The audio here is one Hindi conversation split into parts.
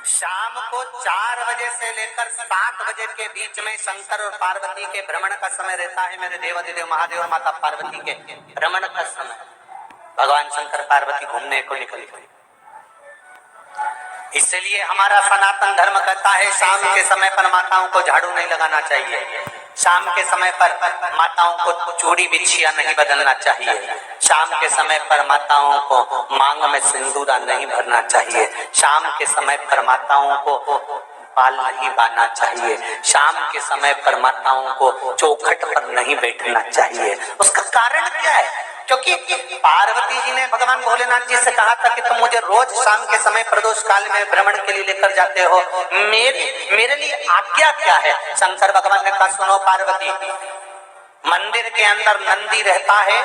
शाम को 4 बजे से लेकर 7 बजे के बीच में शंकर और पार्वती के भ्रमण का समय रहता है। मेरे देवाधिदेव महादेव और माता पार्वती के भ्रमण का समय, भगवान शंकर पार्वती घूमने को निकले। इसलिए हमारा सनातन धर्म कहता है शाम के समय पर माताओं को झाड़ू नहीं लगाना चाहिए, शाम के समय पर माताओं को चूड़ी बिछिया नहीं बदलना चाहिए, शाम के समय पर माताओं को मांग में सिंदूरा नहीं भरना चाहिए, शाम के समय पर माताओं को बाल नहीं बांधना चाहिए, शाम के समय पर माताओं को चौखट पर नहीं बैठना चाहिए। उसका कारण क्या है? क्योंकि पार्वती जी ने भगवान भोलेनाथ जी से कहा था कि तुम मुझे रोज शाम के समय प्रदोष काल में भ्रमण के लिए लेकर जाते हो, मेरे लिए आज्ञा क्या है? शंकर भगवान ने कहा सुनो पार्वती, मंदिर के अंदर नंदी रहता है,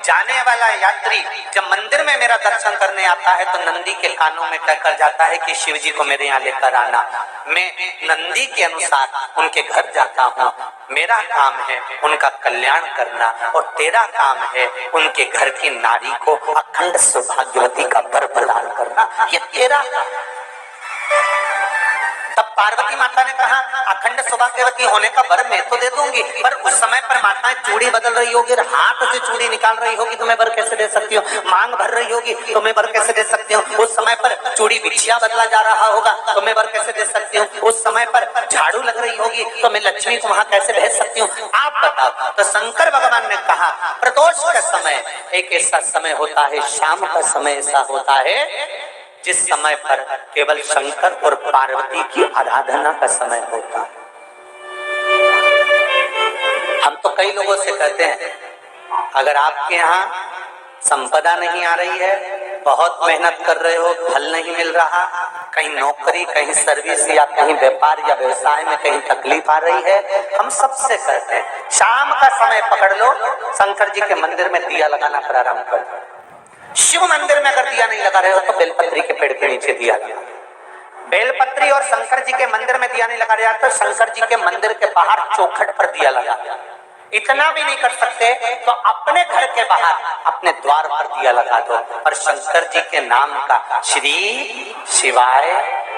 जाने वाला यात्री जब मंदिर में मेरा दर्शन करने आता है तो नंदी के कानों में कहकर जाता है कि शिव जी को मेरे यहाँ लेकर आना। मैं नंदी के अनुसार उनके घर जाता हूँ, मेरा काम है उनका कल्याण करना और तेरा काम है उनके घर की नारी को अखंड सौभाग्यवती का वर प्रदान करना, ये तेरा। तब पार्वती माता ने कहा अखंड सौभाग्यवती होने का वर मैं तो दे दूंगी, पर उस समय पर माताएं चूड़ी बदल रही होगी, हाथ से चूड़ी निकाल रही होगी तो मैं वर कैसे दे सकती हूँ? मांग भर रही होगी तो मैं वर कैसे दे सकती हूँ? उस समय पर चूड़ी बिछिया बदला जा रहा होगा तो मैं वर कैसे दे सकती हूँ? उस समय पर झाड़ू लग रही होगी तो मैं लक्ष्मी को वहां कैसे भेज सकती हूँ? आप बताओ। तो शंकर भगवान ने कहा प्रदोष का समय एक ऐसा समय होता है, शाम का समय ऐसा होता है जिस समय पर केवल शंकर और पार्वती की आराधना का समय होता है। हम तो कई लोगों से कहते हैं अगर आपके यहाँ संपदा नहीं आ रही है, बहुत मेहनत कर रहे हो, फल नहीं मिल रहा, कहीं नौकरी, कहीं सर्विस या कहीं व्यापार या व्यवसाय में कहीं तकलीफ आ रही है, हम सबसे कहते हैं शाम का समय पकड़ लो, शंकर जी के मंदिर में दिया लगाना प्रारंभ कर दो। शिव मंदिर में अगर दिया नहीं लगा रहे हो तो बेलपत्री के पेड़ के नीचे दिया लगा। बेलपत्री और शंकर जी के मंदिर में दिया नहीं लगा रहा तो शंकर जी के मंदिर के बाहर चौखट पर दिया लगा। इतना भी नहीं कर सकते तो अपने घर के बाहर अपने द्वार पर दिया लगा दो और शंकर जी के नाम का श्री शिवाय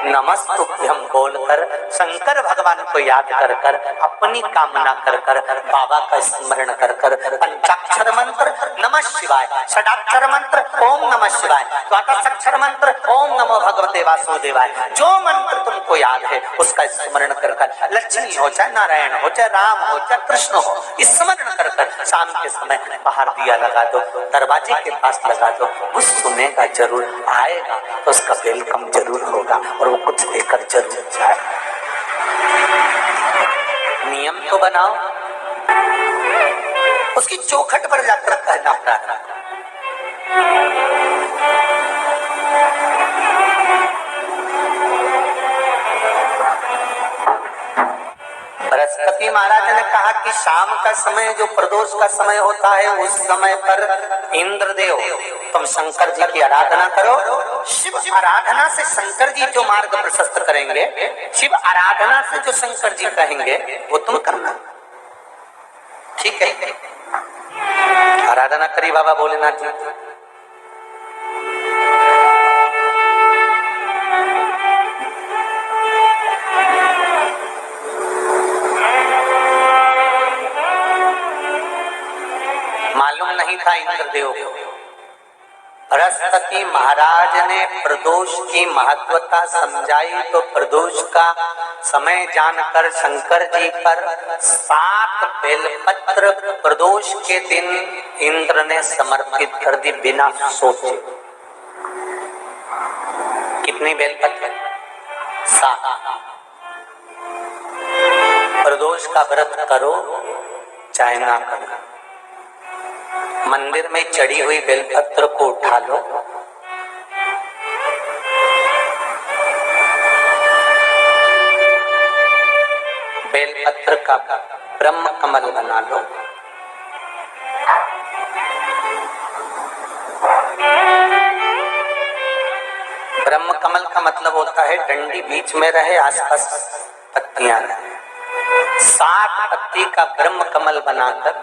नमस्तुभ्यम बोलकर शंकर भगवान को याद कर कर अपनी कामना कर कर बाबा का स्मरण कर कर पंचाक्षर मंत्र नमः शिवाय, षडाक्षर मंत्र ओम नमः शिवाय, द्वादशाक्षर मंत्र ओम नमो भगवते वासुदेवाय, जो मंत्र तुमको याद है उसका स्मरण कर कर लक्ष्मी हो चाहे नारायण हो चाहे राम हो चाहे कृष्ण हो, स्मरण कर कर शाम के समय बाहर दिया लगा दो, दरवाजे के पास लगा दो, वो सुनेगा जरूर, आएगा तो उसका वेलकम जरूर होगा और वो कुछ देकर जरूर जाए। नियम तो बनाओ, उसकी चौखट पर जाकर कहना प्रारंभ। बृहस्पति महाराज ने कहा कि शाम का समय जो प्रदोष का समय होता है उस समय पर इंद्रदेव तुम शंकर जी की आराधना करो। शिव आराधना से शंकर जी जो मार्ग प्रशस्त करेंगे, शिव आराधना से जो शंकर जी कहेंगे वो तुम करना, ठीक है? आराधना करी बाबा भोलेनाथ जी। मालूम नहीं था इंद्रदेव को। बृहस्पति महाराज ने प्रदोष की महत्वता समझाई तो प्रदोष का समय जानकर शंकर जी पर 7 बेलपत्र प्रदोष के दिन इंद्र ने समर्पित कर दी बिना सोचे। कितनी बेलपत्र? 7। प्रदोष का व्रत करो चाहे ना करो, मंदिर में चढ़ी हुई बेलपत्र को उठा लो, बेलपत्र का ब्रह्म कमल बना लो, ब्रह्म कमल का मतलब होता है डंडी बीच में रहे, आसपास पत्तियां रहे। 7 पत्ती का ब्रह्म कमल बनाकर,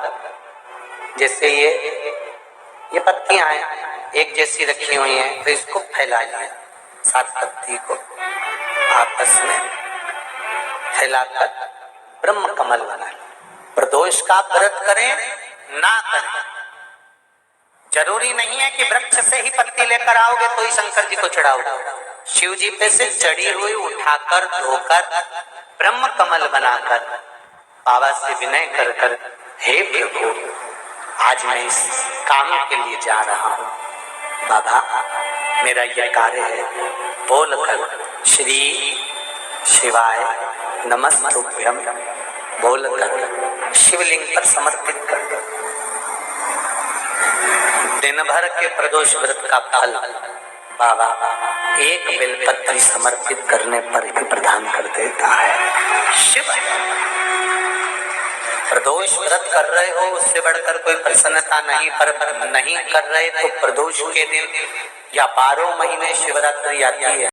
जैसे ये पत्तियां हैं एक जैसी रखी हुई हैं तो इसको फैलाइए 7 पत्ती को, फैलाकर ब्रह्म कमल बना। प्रदोष का व्रत करें ना करें, जरूरी नहीं है कि वृक्ष से ही पत्ती लेकर आओगे तो ही शंकर जी को चढ़ाओगे। शिव जी पे से चढ़ी हुई उठाकर धोकर ब्रह्म कमल बनाकर बाबा से विनय कर कर, हे प्रभु आज मैं इस काम के लिए जा रहा हूँ, बाबा मेरा यह कार्य है, बोलकर श्री शिवाय नमस्तुभ्यम बोलकर शिवलिंग पर समर्पित कर दो। दिन भर के प्रदोष व्रत का फल बाबा एक बेलपत्री समर्पित करने पर ही प्रदान कर देता है। शिव प्रदोष व्रत कर रहे हो उससे बढ़कर कोई प्रसन्नता नहीं, पर नहीं कर रहे तो प्रदोष के दिन या 12 महीने शिवरात्रि आती है।